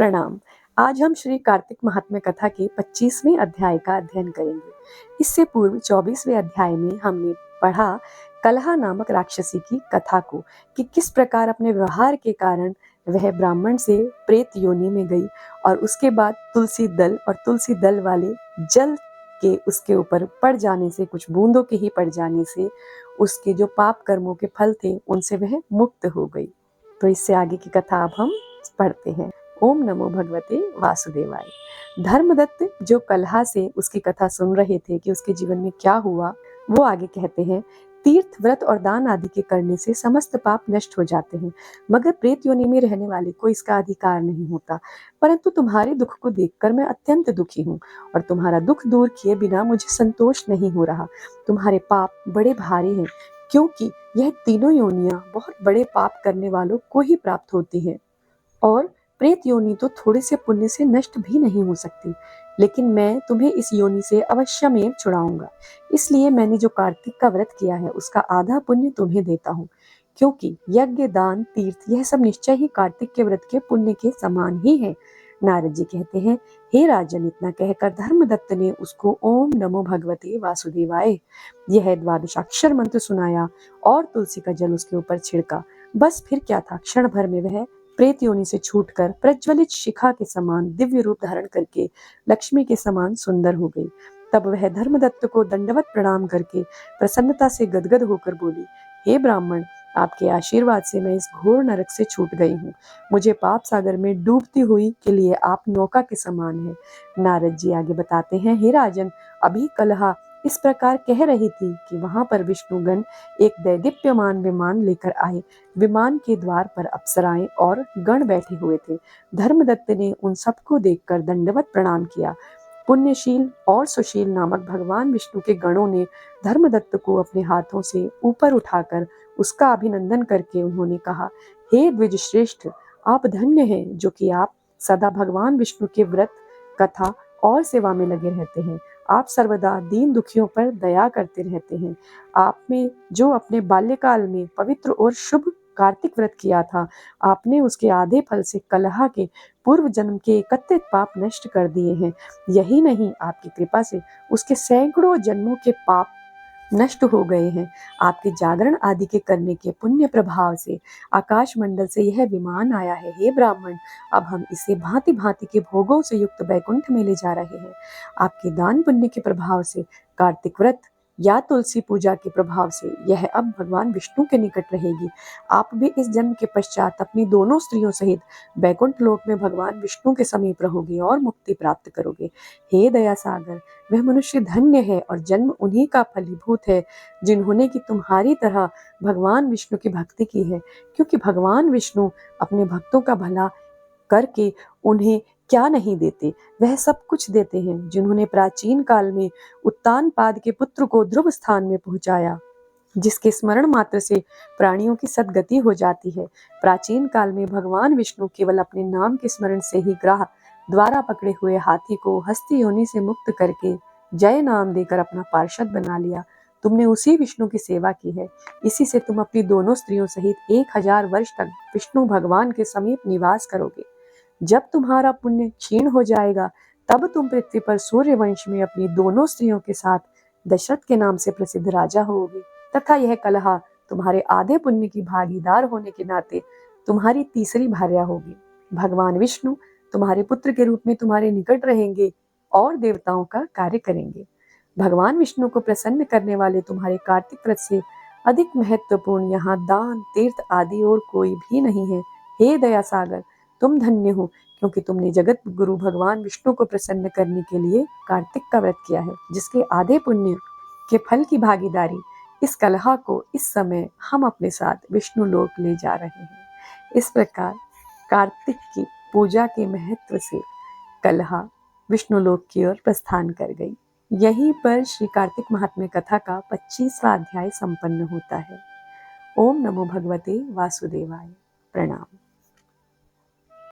प्रणाम। आज हम श्री कार्तिक महात्म्य कथा के 25वें अध्याय का अध्ययन करेंगे। इससे पूर्व 24वें अध्याय में हमने पढ़ा कलहा नामक राक्षसी की कथा को कि किस प्रकार अपने व्यवहार के कारण वह ब्राह्मण से प्रेत योनि में गई और उसके बाद तुलसी दल वाले जल के उसके ऊपर पड़ जाने से, कुछ बूंदों के ही पड़ जाने से उसके जो पाप कर्मों के फल थे उनसे वह मुक्त हो गई। तो इससे आगे की कथा अब हम पढ़ते हैं। ओम नमो भगवते वासुदेवाय। धर्मदत्त जो कलहा से उसकी कथा सुन रहे थे कि उसके जीवन में क्या हुआ, वो आगे कहते हैं, तीर्थ व्रत और दान आदि के करने से समस्त पाप नष्ट हो जाते हैं, मगर प्रेत योनि में रहने वाले को इसका अधिकार नहीं होता। परंतु तुम्हारे दुख को देखकर मैं अत्यंत दुखी हूँ और तुम्हारा दुख दूर किए बिना मुझे संतोष नहीं हो रहा। तुम्हारे पाप बड़े भारी हैं, क्योंकि यह तीनों योनियां बहुत बड़े पाप करने वालों को ही प्राप्त होती हैं और प्रेत योनि तो थोड़े से पुण्य से नष्ट भी नहीं हो सकती। लेकिन मैं तुम्हें इस योनि से अवश्यमेव छुड़ाऊंगा। इसलिए मैंने जो कार्तिक का व्रत किया है उसका आधा पुण्य तुम्हें देता हूँ, क्योंकि यज्ञ दान तीर्थ यह सब निश्चय ही कार्तिक के व्रत के पुण्य के समान ही है। नारद जी कहते हैं, हे राजन, इतना कहकर धर्मदत्त ने उसको ओम नमो भगवते वासुदेवाय यह द्वादशाक्षर मंत्र सुनाया और तुलसी का जल उसके ऊपर छिड़का। बस फिर क्या था, क्षण भर में वह प्रेत योनि से छूटकर प्रज्वलित शिखा के समान दिव्य रूप धारण करके लक्ष्मी के समान सुंदर हो गई। तब वह धर्मदत्त को दंडवत प्रणाम करके प्रसन्नता से गदगद होकर बोली, हे ब्राह्मण, आपके आशीर्वाद से मैं इस घोर नरक से छूट गई हूँ। मुझे पाप सागर में डूबती हुई के लिए आप नौका के समान हैं। नारद जी आगे बताते हैं, हे राजन, अभी कलहा इस प्रकार कह रही थी कि वहां पर विष्णुगण एक दैदीप्यमान विमान लेकर आए। विमान के द्वार पर अप्सराएं और गण बैठे हुए थे। धर्मदत्त ने उन सबको देखकर दंडवत प्रणाम किया। पुण्यशील और सुशील नामक भगवान विष्णु के गणों ने धर्मदत्त को अपने हाथों से ऊपर उठाकर उसका अभिनंदन करके उन्होंने कहा, हे द्विज श्रेष्ठ, आप धन्य हैं जो कि आप सदा भगवान विष्णु के व्रत, कथा और सेवा में लगे रहते हैं। आप सर्वदा दीन दुखियों पर दया करते रहते हैं। आप में जो अपने बाल्यकाल में पवित्र और शुभ कार्तिक व्रत किया था, आपने उसके आधे फल से कलहा के पूर्व जन्म के 31 पाप नष्ट कर दिए हैं। यही नहीं, आपकी कृपा से उसके सैकड़ों जन्मों के पाप नष्ट हो गए हैं। आपके जागरण आदि के करने के पुण्य प्रभाव से आकाश मंडल से यह विमान आया है। हे ब्राह्मण, अब हम इसे भांति भांति के भोगों से युक्त वैकुंठ में ले जा रहे हैं। आपके दान पुण्य के प्रभाव से कार्तिक व्रत या तुलसी पूजा के प्रभाव से यह अब भगवान विष्णु के निकट रहेगी। आप भी इस जन्म के पश्चात अपनी दोनों स्त्रियों सहित वैकुंठ लोक में भगवान विष्णु के समीप रहोगे और मुक्ति प्राप्त करोगे। हे दया सागर, वह मनुष्य धन्य है और जन्म उन्हीं का फलीभूत है जिन्होंने कि तुम्हारी तरह भगवान विष्णु की भक्ति की है, क्योंकि भगवान विष्णु अपने भक्तों का भला करके उन्हें क्या नहीं देते, वह सब कुछ देते हैं। जिन्होंने प्राचीन काल में उत्तानपाद के पुत्र को ध्रुव स्थान में पहुंचाया, जिसके स्मरण मात्र से प्राणियों की सद्गति हो जाती है। प्राचीन काल में भगवान विष्णु केवल अपने नाम के स्मरण से ही ग्राह द्वारा पकड़े हुए हाथी को हस्ती योनि से मुक्त करके जय नाम देकर अपना पार्षद बना लिया। तुमने उसी विष्णु की सेवा की है। इसी से तुम अपनी दोनों स्त्रियों सहित 1000 वर्ष तक विष्णु भगवान के समीप निवास करोगे। जब तुम्हारा पुण्य क्षीण हो जाएगा, तब तुम पृथ्वी पर सूर्य वंश में अपनी दोनों स्त्रियों के साथ दशरथ के नाम से प्रसिद्ध राजा होगे, तथा यह कलहा तुम्हारे आधे पुण्य की भागीदार होने के नाते तुम्हारी तीसरी भार्या होगी। भगवान विष्णु तुम्हारे पुत्र के रूप में तुम्हारे निकट रहेंगे और देवताओं का कार्य करेंगे। भगवान विष्णु को प्रसन्न करने वाले तुम्हारे कार्तिक व्रत से अधिक महत्वपूर्ण यहाँ दान तीर्थ आदि और कोई भी नहीं है। हे दया सागर, तुम धन्य हो, क्योंकि तुमने जगत गुरु भगवान विष्णु को प्रसन्न करने के लिए कार्तिक का व्रत किया है, जिसके आधे पुण्य के फल की भागीदारी इस कलहा को इस समय हम अपने साथ विष्णु लोक ले जा रहे हैं। इस प्रकार कार्तिक की पूजा के महत्व से कलहा विष्णु लोक की ओर प्रस्थान कर गई। यहीं पर श्री कार्तिक महात्म्य कथा का 25वां अध्याय संपन्न होता है। ओम नमो भगवते वासुदेवाय। प्रणाम।